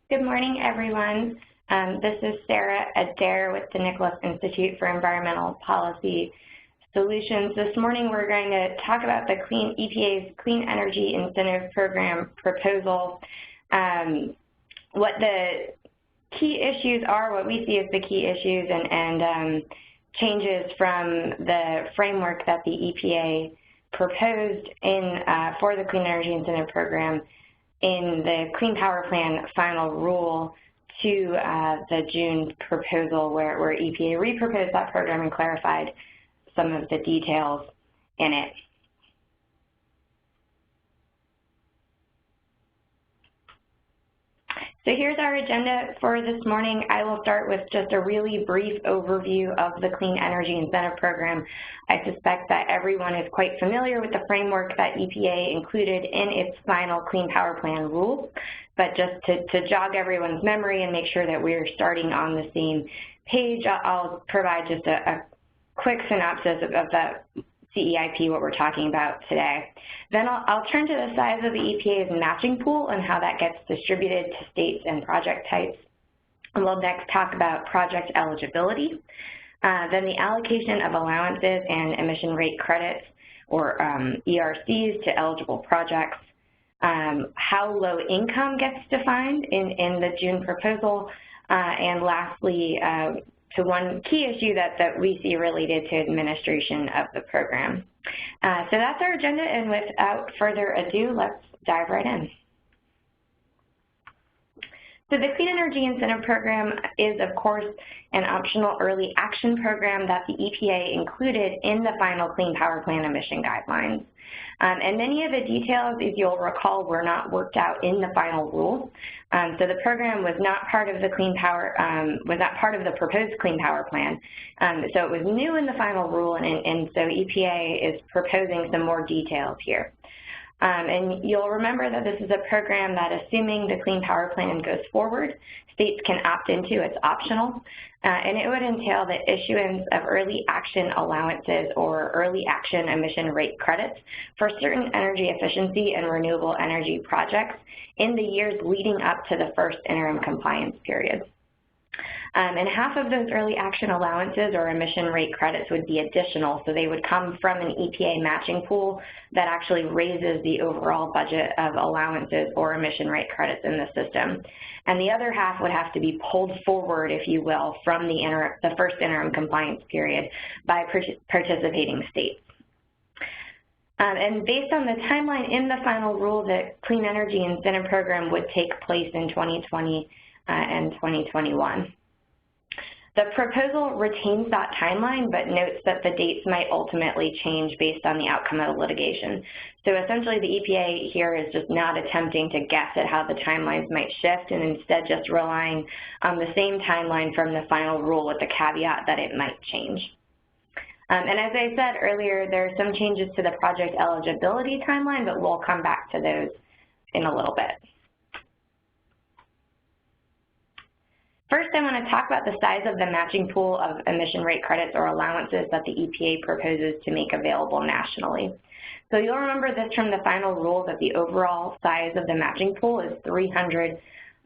Good morning, everyone. This is Sarah Adair with the Nicholas Institute for Environmental Policy Solutions. This morning, we're going to talk about the EPA's Clean Energy Incentive Program proposal, what the key issues are, what we see as the key issues, and changes from the framework that the EPA proposed for the Clean Energy Incentive Program in the Clean Power Plan final rule to the June proposal where EPA reproposed that program and clarified some of the details in it. So here's our agenda for this morning. I will start with just a really brief overview of the Clean Energy Incentive Program. I suspect that everyone is quite familiar with the framework that EPA included in its final Clean Power Plan rule, but just to jog everyone's memory and make sure that we're starting on the same page, I'll provide just a quick synopsis of the CEIP, what we're talking about today. Then I'll turn to the size of the EPA's matching pool and how that gets distributed to states and project types. And we'll next talk about project eligibility, then the allocation of allowances and emission rate credits, or ERCS, to eligible projects, how low income gets defined in the June proposal, and lastly, to one key issue that we see related to administration of the program. So that's our agenda, and without further ado, let's dive right in. So the Clean Energy Incentive Program is, of course, an optional early action program that the EPA included in the final Clean Power Plan emission guidelines. And many of the details, as you'll recall, were not worked out in the final rule. So the program was not part of the proposed Clean Power Plan. So it was new in the final rule, and so EPA is proposing some more details here. And you'll remember that this is a program that, assuming the Clean Power Plan goes forward, states can opt into. It's optional, and it would entail the issuance of early action allowances or early action emission rate credits for certain energy efficiency and renewable energy projects in the years leading up to the first interim compliance period. And half of those early action allowances or emission rate credits would be additional, so they would come from an EPA matching pool that actually raises the overall budget of allowances or emission rate credits in the system. And the other half would have to be pulled forward, if you will, from the first interim compliance period by participating states. And based on the timeline in the final rule, the Clean Energy Incentive Program would take place in 2020 and 2021. The proposal retains that timeline, but notes that the dates might ultimately change based on the outcome of the litigation. So essentially, the EPA here is just not attempting to guess at how the timelines might shift, and instead just relying on the same timeline from the final rule with the caveat that it might change. And as I said earlier, there are some changes to the project eligibility timeline, but we'll come back to those in a little bit. First, I want to talk about the size of the matching pool of emission rate credits or allowances that the EPA proposes to make available nationally. So you'll remember this from the final rule that the overall size of the matching pool is 300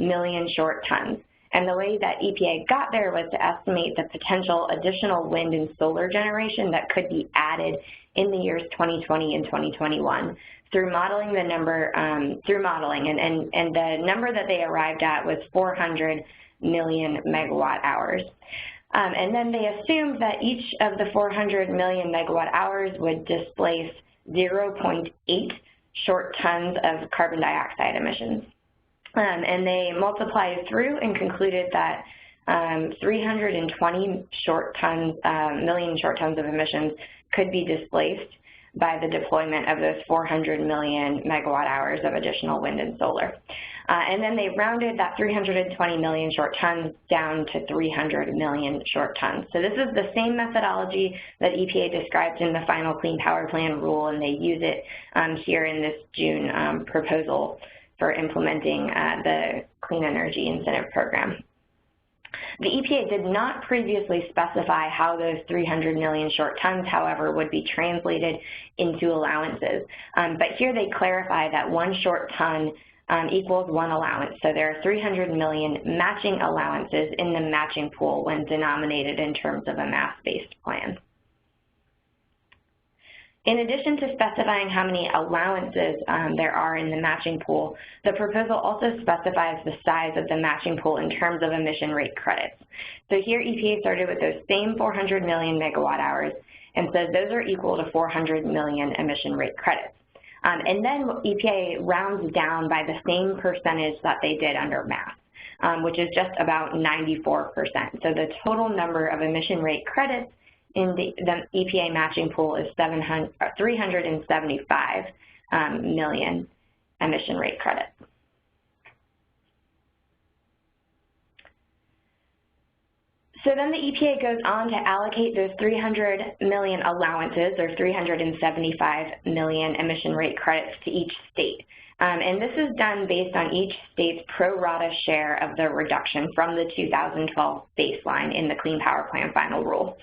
million short tons. And the way that EPA got there was to estimate the potential additional wind and solar generation that could be added in the years 2020 and 2021 through modeling the number, and the number that they arrived at was 400 million megawatt hours. And then they assumed that each of the 400 million megawatt hours would displace 0.8 short tons of carbon dioxide emissions. And they multiplied through and concluded that 320 million short tons of emissions could be displaced by the deployment of those 400 million megawatt hours of additional wind and solar. And then they rounded that 320 million short tons down to 300 million short tons. So this is the same methodology that EPA described in the final Clean Power Plan rule, and they use it here in this June proposal for implementing the Clean Energy Incentive Program. The EPA did not previously specify how those 300 million short tons, however, would be translated into allowances. But here they clarify that 1 short ton equals 1 allowance. So there are 300 million matching allowances in the matching pool when denominated in terms of a mass-based plan. In addition to specifying how many allowances there are in the matching pool, the proposal also specifies the size of the matching pool in terms of emission rate credits. So here EPA started with those same 400 million megawatt hours and says those are equal to 400 million emission rate credits. And then EPA rounds down by the same percentage that they did under mass, which is just about 94%. So the total number of emission rate credits in the EPA matching pool is 375 million emission rate credits. So then the EPA goes on to allocate those 300 million allowances, or 375 million emission rate credits, to each state. And this is done based on each state's pro rata share of the reduction from the 2012 baseline in the Clean Power Plan final rule.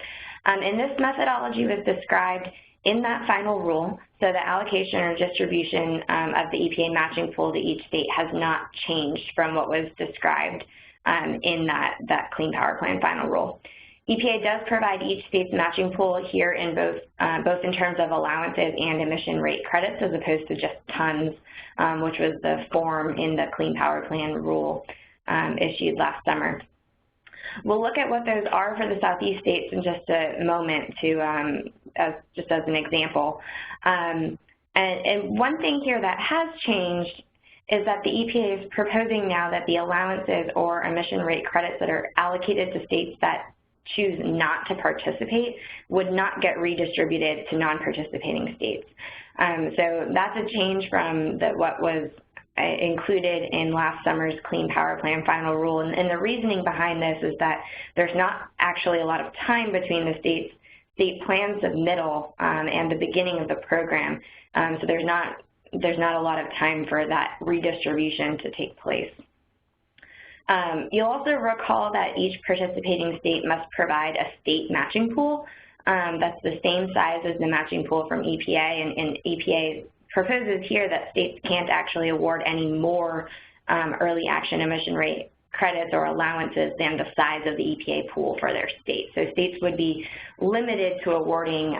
And this methodology was described in that final rule, so the allocation or distribution of the EPA matching pool to each state has not changed from what was described in that Clean Power Plan final rule. EPA does provide each state's matching pool here in both in terms of allowances and emission rate credits, as opposed to just tons, which was the form in the Clean Power Plan rule issued last summer. We'll look at what those are for the Southeast states in just a moment, just as an example. And one thing here that has changed is that the EPA is proposing now that the allowances or emission rate credits that are allocated to states that choose not to participate would not get redistributed to non-participating states. So that's a change from what was included in last summer's Clean Power Plan final rule. And the reasoning behind this is that there's not actually a lot of time between the state plan submittal and the beginning of the program. So there's not a lot of time for that redistribution to take place. You'll also recall that each participating state must provide a state matching pool that's the same size as the matching pool from EPA, and EPA proposes here that states can't actually award any more early action emission rate credits or allowances than the size of the EPA pool for their state. So states would be limited to awarding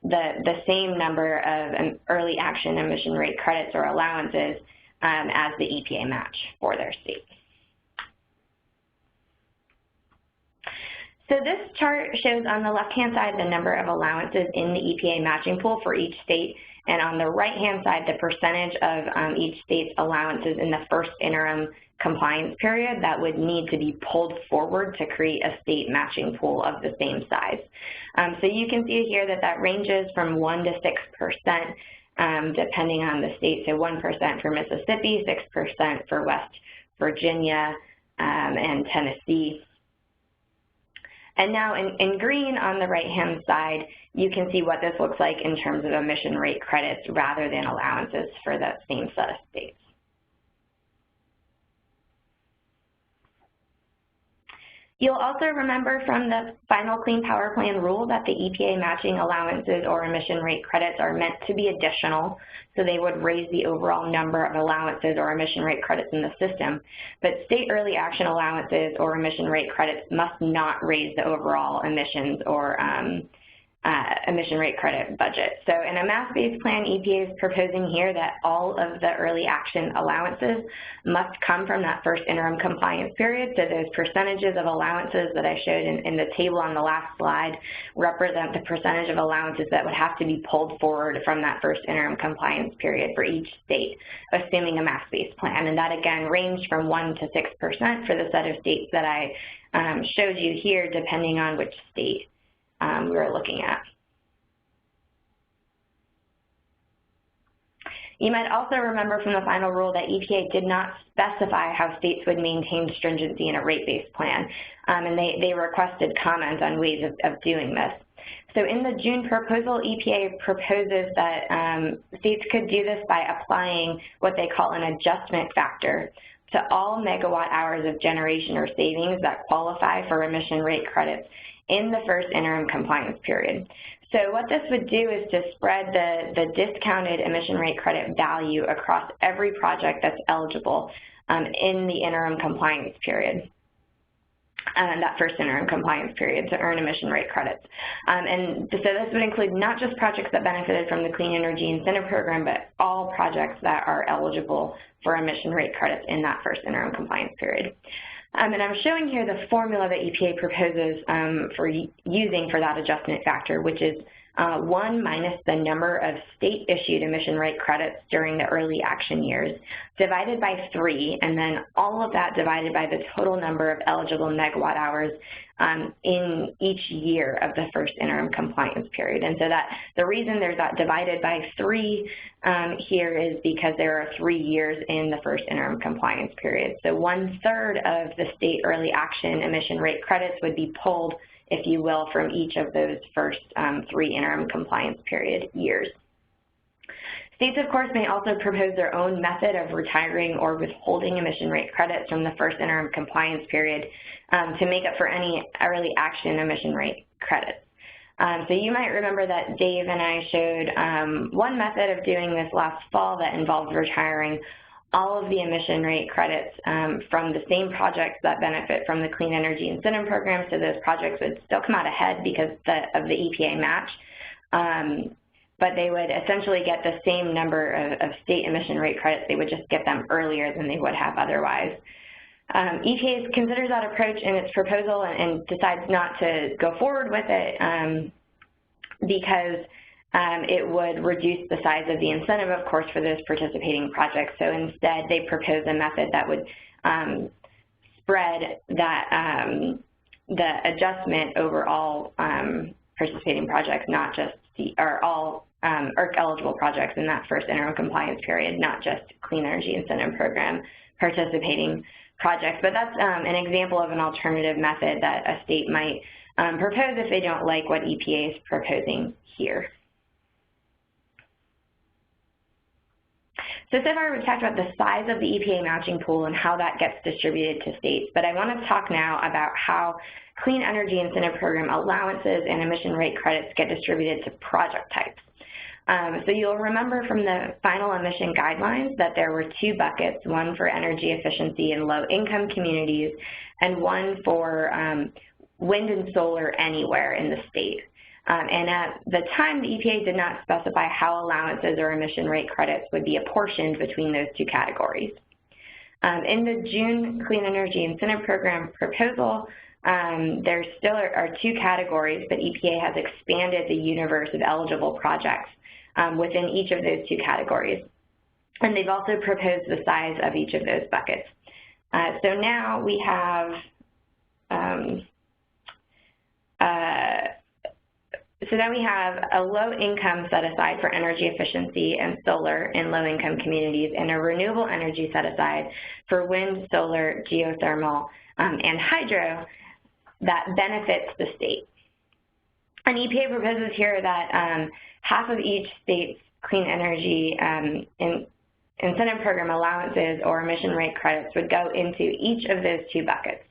the same number of early action emission rate credits or allowances as the EPA match for their state. So this chart shows on the left-hand side the number of allowances in the EPA matching pool for each state, and on the right-hand side the percentage of each state's allowances in the first interim compliance period that would need to be pulled forward to create a state matching pool of the same size. So you can see here that ranges from 1 to 6% depending on the state. So 1% for Mississippi, 6% for West Virginia and Tennessee. And now in green on the right-hand side, you can see what this looks like in terms of emission rate credits rather than allowances for that same set of states. You'll also remember from the final Clean Power Plan rule that the EPA matching allowances or emission rate credits are meant to be additional, so they would raise the overall number of allowances or emission rate credits in the system. But state early action allowances or emission rate credits must not raise the overall emissions or emission rate credit budget. So in a mass-based plan, EPA is proposing here that all of the early action allowances must come from that first interim compliance period. So those percentages of allowances that I showed in the table on the last slide represent the percentage of allowances that would have to be pulled forward from that first interim compliance period for each state, assuming a mass-based plan. And that again ranged from 1 to 6% for the set of states that I showed you here, depending on which state we were looking at. You might also remember from the final rule that EPA did not specify how states would maintain stringency in a rate-based plan, and they requested comments on ways of doing this. So in the June proposal, EPA proposes that states could do this by applying what they call an adjustment factor to all megawatt hours of generation or savings that qualify for emission rate credits in the first interim compliance period. So what this would do is to spread the discounted emission rate credit value across every project that's eligible in the interim compliance period. That first interim compliance period to earn emission rate credits. And so this would include not just projects that benefited from the Clean Energy Incentive Program, but all projects that are eligible for emission rate credits in that first interim compliance period. And I'm showing here the formula that EPA proposes for using for that adjustment factor, which is 1 minus the number of state-issued emission rate credits during the early action years, divided by 3, and then all of that divided by the total number of eligible megawatt hours in each year of the first interim compliance period. And so that the reason there's that divided by 3 here is because there are 3 years in the first interim compliance period. So 1/3 of the state early action emission rate credits would be pulled, if you will, from each of those first 3 interim compliance period years. States, of course, may also propose their own method of retiring or withholding emission rate credits from the first interim compliance period to make up for any early action emission rate credits. So you might remember that Dave and I showed one method of doing this last fall that involved retiring all of the emission rate credits from the same projects that benefit from the Clean Energy Incentive Program, so those projects would still come out ahead because of the EPA match, but they would essentially get the same number of state emission rate credits. They would just get them earlier than they would have otherwise. EPA considers that approach in its proposal and decides not to go forward with it because it would reduce the size of the incentive, of course, for those participating projects. So instead, they propose a method that would spread that the adjustment over all participating projects, not just all ERC-eligible projects in that first interim compliance period, not just Clean Energy Incentive Program participating projects. But that's an example of an alternative method that a state might propose if they don't like what EPA is proposing here. So far we've talked about the size of the EPA matching pool and how that gets distributed to states, but I want to talk now about how Clean Energy Incentive Program allowances and emission rate credits get distributed to project types. So you'll remember from the final emission guidelines that there were 2 buckets, one for energy efficiency in low-income communities and one for wind and solar anywhere in the state. And at the time, the EPA did not specify how allowances or emission rate credits would be apportioned between those 2 categories. In the June Clean Energy Incentive Program proposal, there still are 2 categories, but EPA has expanded the universe of eligible projects within each of those 2 categories. And they've also proposed the size of each of those buckets. So now we have a low-income set-aside for energy efficiency and solar in low-income communities, and a renewable energy set-aside for wind, solar, geothermal, and hydro that benefits the state. And EPA proposes here that half of each state's clean energy incentive program allowances or emission rate credits would go into each of those 2 buckets.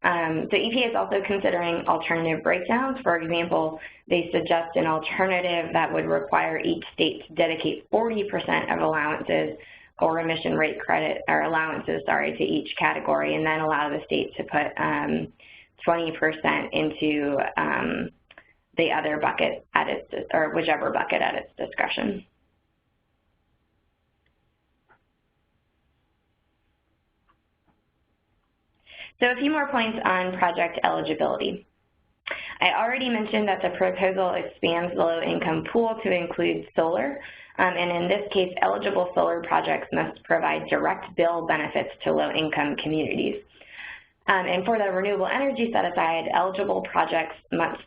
So EPA is also considering alternative breakdowns. For example, they suggest an alternative that would require each state to dedicate 40% of allowances or emission rate credit, or allowances, sorry, to each category, and then allow the state to put 20% into the other bucket at its, or whichever bucket at its discretion. So a few more points on project eligibility. I already mentioned that the proposal expands the low-income pool to include solar, and in this case, eligible solar projects must provide direct bill benefits to low-income communities. And for the renewable energy set-aside, eligible projects must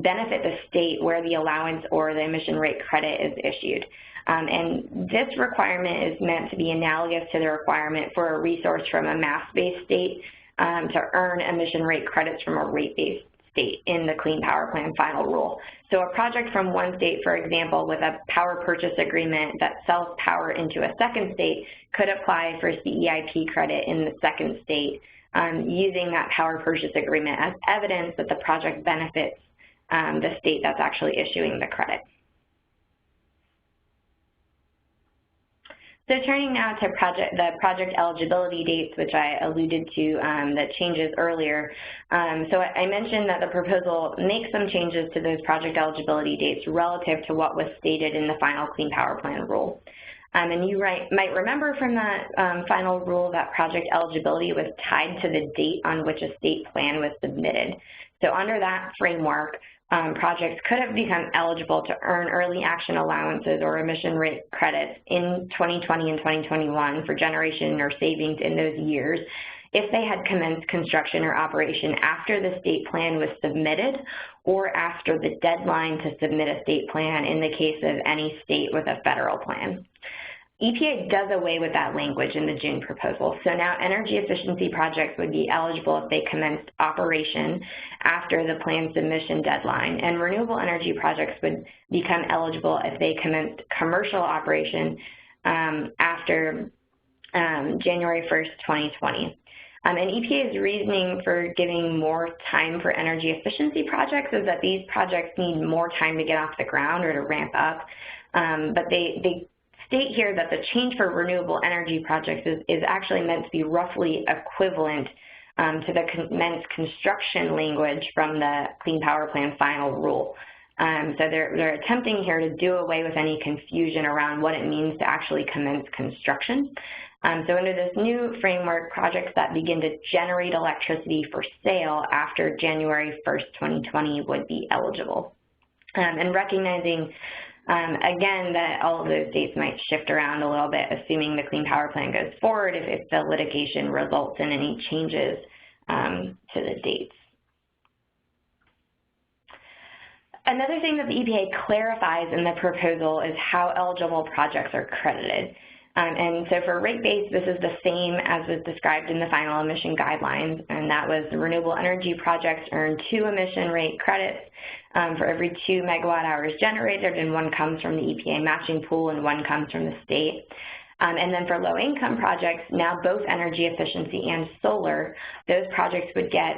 benefit the state where the allowance or the emission rate credit is issued. And this requirement is meant to be analogous to the requirement for a resource from a mass-based state to earn emission rate credits from a rate-based state in the Clean Power Plan final rule. So a project from one state, for example, with a power purchase agreement that sells power into a second state could apply for CEIP credit in the second state using that power purchase agreement as evidence that the project benefits the state that's actually issuing the credit. So turning now to the project eligibility dates, which I alluded to the changes earlier. So I mentioned that the proposal makes some changes to those project eligibility dates relative to what was stated in the final Clean Power Plan rule. And you might remember from that final rule that project eligibility was tied to the date on which a state plan was submitted. So under that framework, projects could have become eligible to earn early action allowances or emission rate credits in 2020 and 2021 for generation or savings in those years if they had commenced construction or operation after the state plan was submitted or after the deadline to submit a state plan in the case of any state with a federal plan. EPA does away with that language in the June proposal. So now energy efficiency projects would be eligible if they commenced operation after the plan submission deadline, and renewable energy projects would become eligible if they commenced commercial operation after January 1st, 2020. And EPA's reasoning for giving more time for energy efficiency projects is that these projects need more time to get off the ground or to ramp up, but they state here that the change for renewable energy projects is actually meant to be roughly equivalent to the commenced construction language from the Clean Power Plan final rule. So they're attempting here to do away with any confusion around what it means to actually commence construction. So under this new framework, projects that begin to generate electricity for sale after January 1st, 2020 would be eligible. And recognizing again, that all of those dates might shift around a little bit, assuming the Clean Power Plan goes forward if the litigation results in any changes to the dates. Another thing that the EPA clarifies in the proposal is how eligible projects are credited. And so for rate base, this is the same as was described in the final emission guidelines, and that was the renewable energy projects earn 2 emission rate credits for every 2 megawatt hours generated, and 1 comes from the EPA matching pool and 1 comes from the state. And then for low income projects, now both energy efficiency and solar, those projects would get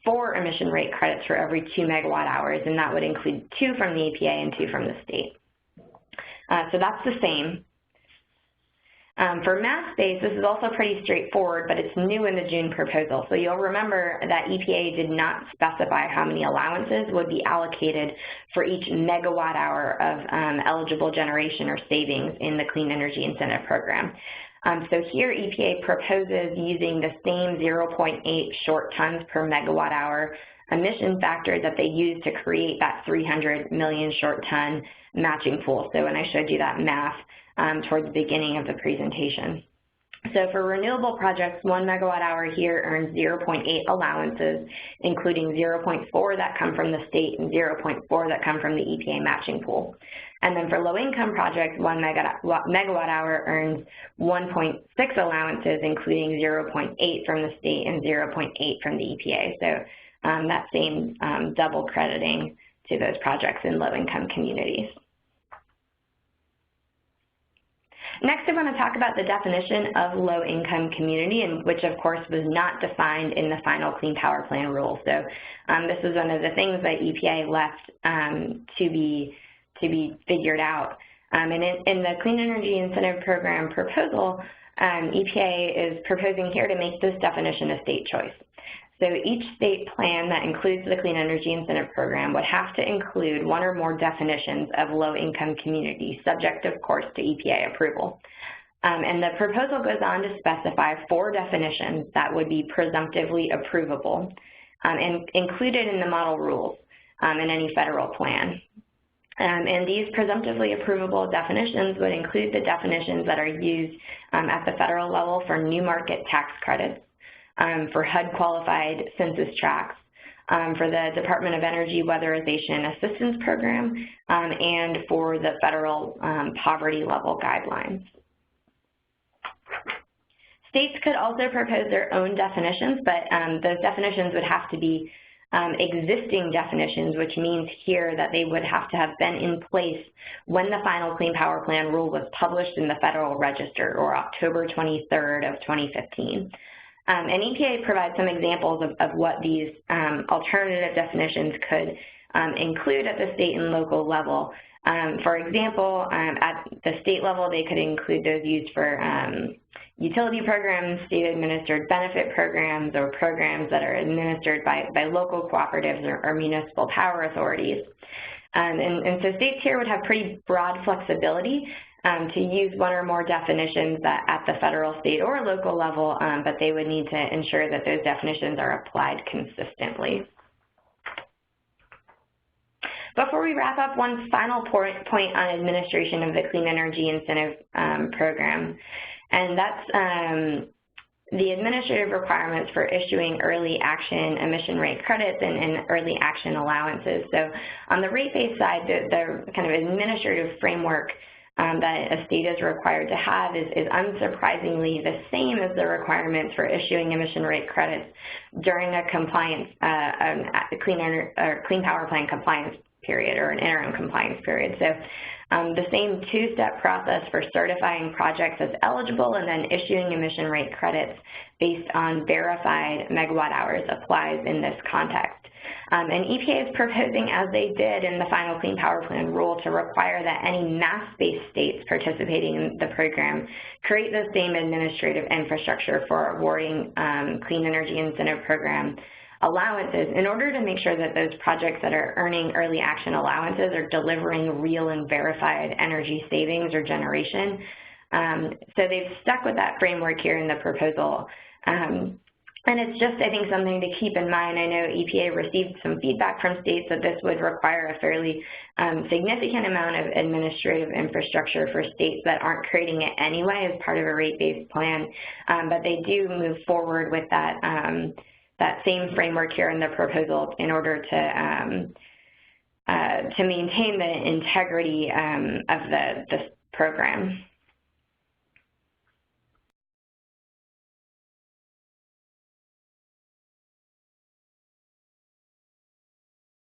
4 emission rate credits for every 2 megawatt hours, and that would include 2 from the EPA and 2 from the state. So that's the same. For mass space, this is also pretty straightforward, but it's new in the June proposal. So you'll remember that EPA did not specify how many allowances would be allocated for each megawatt hour of eligible generation or savings in the Clean Energy Incentive Program. So here EPA proposes using the same 0.8 short tons per megawatt hour emission factor that they used to create that 300 million short ton matching pool. So when I showed you that math towards the beginning of the presentation. So for renewable projects, 1 megawatt hour here earns 0.8 allowances, including 0.4 that come from the state and 0.4 that come from the EPA matching pool. And then for low-income projects, 1 megawatt hour earns 1.6 allowances, including 0.8 from the state and 0.8 from the EPA. So that same double crediting to those projects in low-income communities. Next, I want to talk about the definition of low-income community, and which, of course, was not defined in the final Clean Power Plan rule. So this is one of the things that EPA left to be figured out. And in the Clean Energy Incentive Program proposal, EPA is proposing here to make this definition a state choice. So each state plan that includes the Clean Energy Incentive Program would have to include 1 or more definitions of low-income communities, subject, of course, to EPA approval. And the proposal goes on to specify 4 definitions that would be presumptively approvable and included in the model rules in any federal plan. And these presumptively approvable definitions would include the definitions that are used at the federal level for new market tax credits, for HUD-qualified census tracts, for the Department of Energy Weatherization Assistance Program, and for the federal poverty level guidelines. States could also propose their own definitions, but those definitions would have to be existing definitions, which means here that they would have to have been in place when the final Clean Power Plan rule was published in the Federal Register, or October 23rd of 2015. And EPA provides some examples of what these alternative definitions could include at the state and local level. For example, at the state level, they could include those used for utility programs, state-administered benefit programs, or programs that are administered by local cooperatives or municipal power authorities. And so states here would have pretty broad flexibility to use one or more definitions at the federal, state, or local level, but they would need to ensure that those definitions are applied consistently. Before we wrap up, one final point on administration of the Clean Energy Incentive Program, and that's the administrative requirements for issuing early action emission rate credits and early action allowances. So on the rate-based side, the kind of administrative framework that a state is required to have is unsurprisingly the same as the requirements for issuing emission rate credits during a compliance, Clean Power Plan compliance period or an interim compliance period. So the same two-step process for certifying projects as eligible and then issuing emission rate credits based on verified megawatt hours applies in this context. And EPA is proposing, as they did in the final Clean Power Plan rule, to require that any mass-based states participating in the program create the same administrative infrastructure for awarding Clean Energy Incentive Program allowances in order to make sure that those projects that are earning early action allowances are delivering real and verified energy savings or generation. So they've stuck with that framework here in the proposal. And it's just, I think, something to keep in mind. I know EPA received some feedback from states that this would require a fairly significant amount of administrative infrastructure for states that aren't creating it anyway as part of a rate-based plan, but they do move forward with that that same framework here in the proposal in order to maintain the integrity of the program.